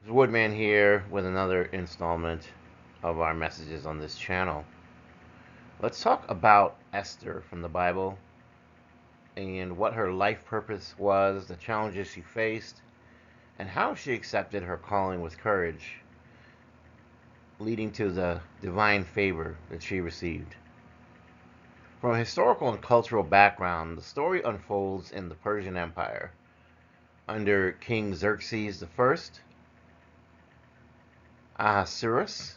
Woodman here with another installment of our messages on this channel. Let's talk about Esther from the Bible and what her life purpose was, the challenges she faced, and how she accepted her calling with courage, leading to the divine favor that she received. From a historical and cultural background, the story unfolds in the Persian Empire under King Xerxes I, Ahasuerus,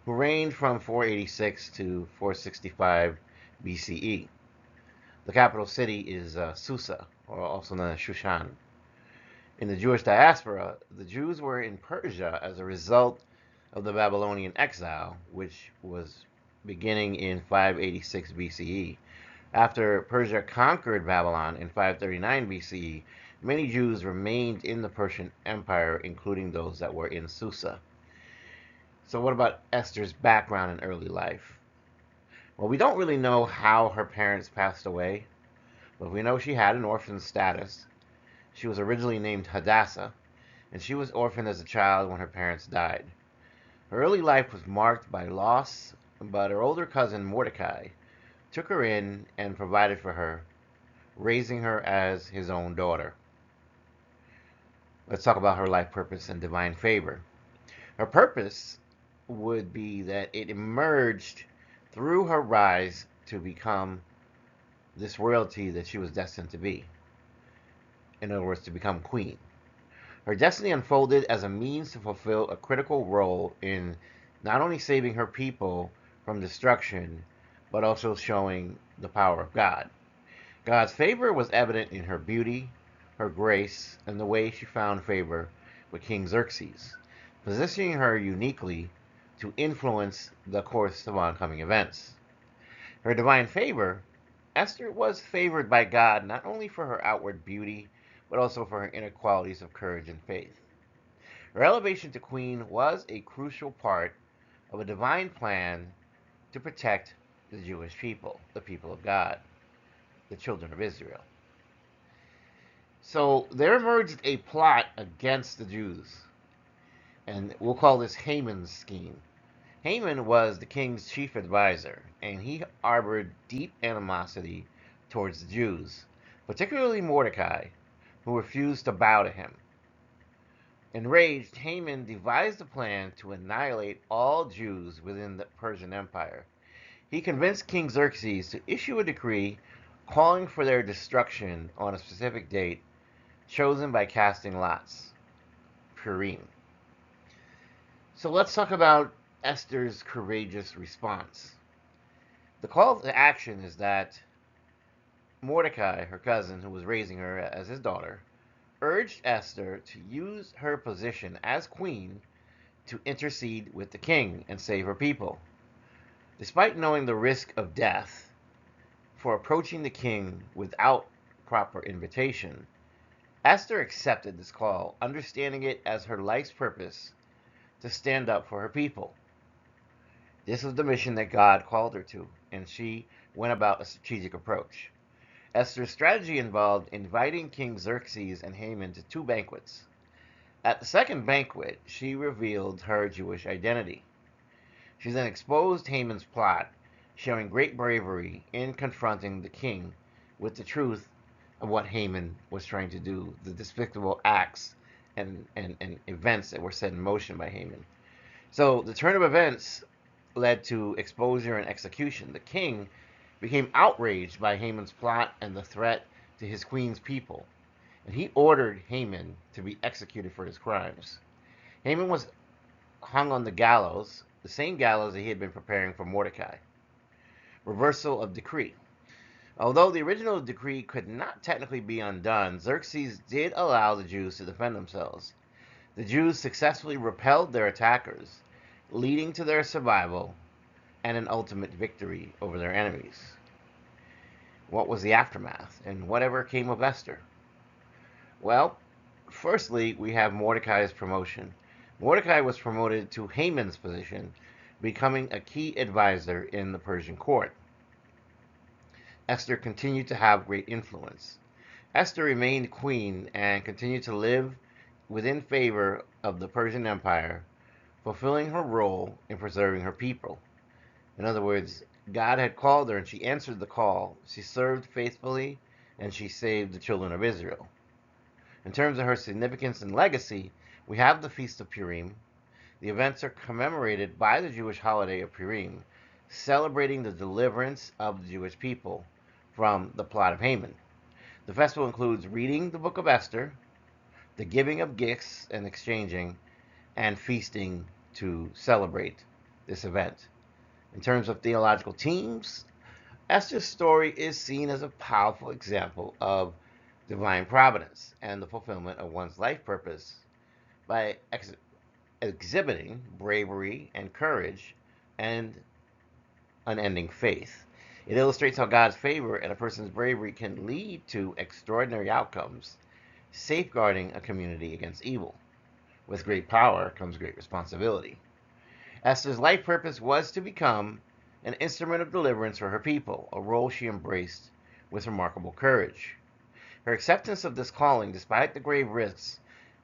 who reigned from 486 to 465 BCE. The capital city is Susa, or also known as Shushan. In the Jewish diaspora, the Jews were in Persia as a result of the Babylonian exile, which was beginning in 586 BCE. After Persia conquered Babylon in 539 BCE, many Jews remained in the Persian Empire, including those that were in Susa. So, what about Esther's background and early life? Well, we don't really know how her parents passed away, but we know she had an orphan status. She was originally named Hadassah, and she was orphaned as a child when her parents died. Her early life was marked by loss, but her older cousin Mordecai took her in and provided for her, raising her as his own daughter. Let's talk about her life purpose and divine favor. Her purpose would be that it emerged through her rise to become this royalty that she was destined to be. In other words, to become queen. Her destiny unfolded as a means to fulfill a critical role in not only saving her people from destruction, but also showing the power of God. God's favor was evident in her beauty, her grace, and the way she found favor with King Xerxes, positioning her uniquely to influence the course of oncoming events. Her divine favor, Esther was favored by God not only for her outward beauty, but also for her inner qualities of courage and faith. Her elevation to queen was a crucial part of a divine plan to protect the Jewish people, the people of God, the children of Israel. So there emerged a plot against the Jews, and we'll call this Haman's scheme. Haman was the king's chief advisor, and he harbored deep animosity towards the Jews, particularly Mordecai, who refused to bow to him. Enraged, Haman devised a plan to annihilate all Jews within the Persian Empire. He convinced King Xerxes to issue a decree calling for their destruction on a specific date chosen by casting lots, Purim. So let's talk about Esther's courageous response. The call to action is that Mordecai, her cousin, who was raising her as his daughter, urged Esther to use her position as queen to intercede with the king and save her people. Despite knowing the risk of death for approaching the king without proper invitation, Esther accepted this call, understanding it as her life's purpose to stand up for her people. This was the mission that God called her to, and she went about a strategic approach. Esther's strategy involved inviting King Xerxes and Haman to two banquets. At the second banquet, she revealed her Jewish identity. She then exposed Haman's plot, showing great bravery in confronting the king with the truth of what Haman was trying to do, the despicable acts and events that were set in motion by Haman. So the turn of events led to exposure and execution. The king became outraged by Haman's plot and the threat to his queen's people, and he ordered Haman to be executed for his crimes. Haman was hung on the gallows, the same gallows that he had been preparing for Mordecai. Reversal of decree. Although the original decree could not technically be undone, Xerxes did allow the Jews to defend themselves. The Jews successfully repelled their attackers, leading to their survival and an ultimate victory over their enemies. What was the aftermath, and whatever came of Esther? Well, firstly, we have Mordecai's promotion. Mordecai was promoted to Haman's position, becoming a key advisor in the Persian court. Esther continued to have great influence. Esther remained queen and continued to live within favor of the Persian Empire, fulfilling her role in preserving her people. In other words, God had called her and she answered the call. She served faithfully and she saved the children of Israel. In terms of her significance and legacy, we have the Feast of Purim. The events are commemorated by the Jewish holiday of Purim, celebrating the deliverance of the Jewish people from the plot of Haman. The festival includes reading the Book of Esther, the giving of gifts and exchanging, and feasting to celebrate this event. In terms of theological themes, Esther's story is seen as a powerful example of divine providence and the fulfillment of one's life purpose by exhibiting bravery and courage and unending faith. It illustrates how God's favor and a person's bravery can lead to extraordinary outcomes, safeguarding a community against evil. With great power comes great responsibility. Esther's life purpose was to become an instrument of deliverance for her people, a role she embraced with remarkable courage. Her acceptance of this calling, despite the grave risks,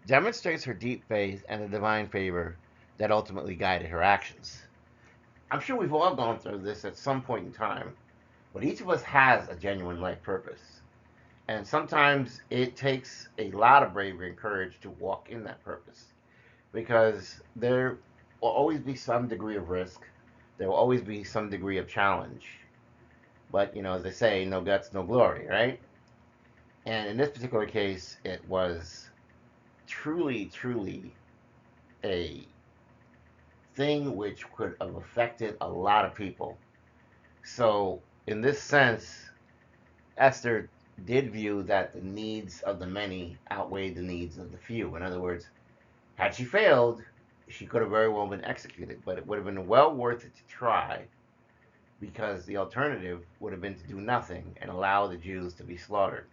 demonstrates her deep faith and the divine favor that ultimately guided her actions. I'm sure we've all gone through this at some point in time, but each of us has a genuine life purpose. And sometimes it takes a lot of bravery and courage to walk in that purpose because there will always be some degree of risk. There will always be some degree of challenge. But, as they say, no guts, no glory, right? And in this particular case, it was truly, truly a thing which could have affected a lot of people. So, in this sense, Esther did view that the needs of the many outweighed the needs of the few. In other words, had she failed, she could have very well been executed, but it would have been well worth it to try because the alternative would have been to do nothing and allow the Jews to be slaughtered.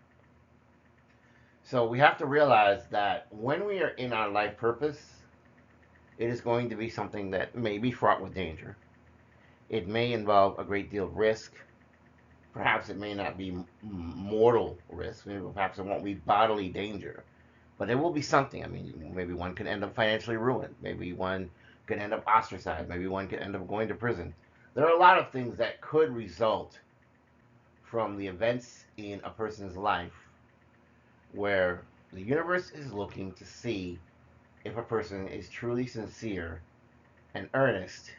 So we have to realize that when we are in our life purpose, it is going to be something that may be fraught with danger. It may involve a great deal of risk. Perhaps it may not be mortal risk. Perhaps it won't be bodily danger. But it will be something. I mean, maybe one could end up financially ruined. Maybe one could end up ostracized. Maybe one could end up going to prison. There are a lot of things that could result from the events in a person's life where the universe is looking to see if a person is truly sincere and earnest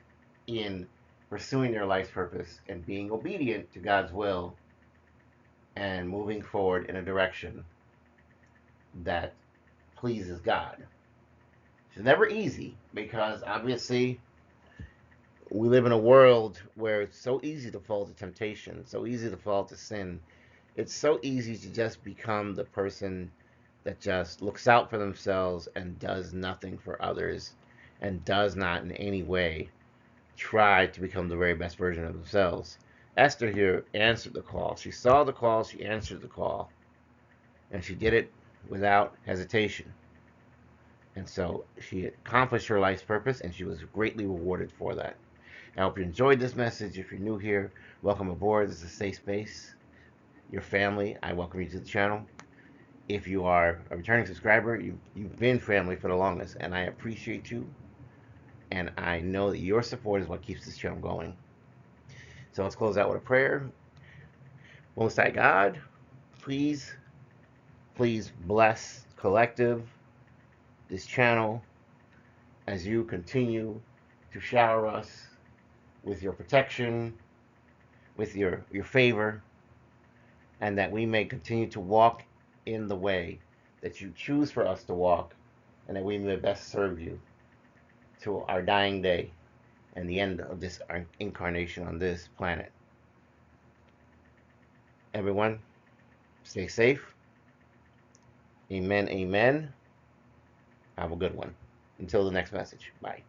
in pursuing their life's purpose and being obedient to God's will and moving forward in a direction that pleases God. It's never easy because obviously we live in a world where it's so easy to fall to temptation, so easy to fall to sin. It's so easy to just become the person that just looks out for themselves and does nothing for others and does not in any way try to become the very best version of themselves. Esther here answered the call. She saw the call, she answered the call, and she did it without hesitation. And so she accomplished her life's purpose, and she was greatly rewarded for that. I hope you enjoyed this message. If you're new here, welcome aboard. This is a safe space. Your family, I welcome you to the channel. If you are a returning subscriber, you've been family for the longest, and I appreciate you. And I know that your support is what keeps this channel going. So let's close out with a prayer. Most High God, please bless Collective, this channel, as you continue to shower us with your protection, with your favor, and that we may continue to walk in the way that you choose for us to walk, and that we may best serve you to our dying day and the end of this incarnation on this planet. Everyone, stay safe. Amen, amen. Have a good one. Until the next message. Bye.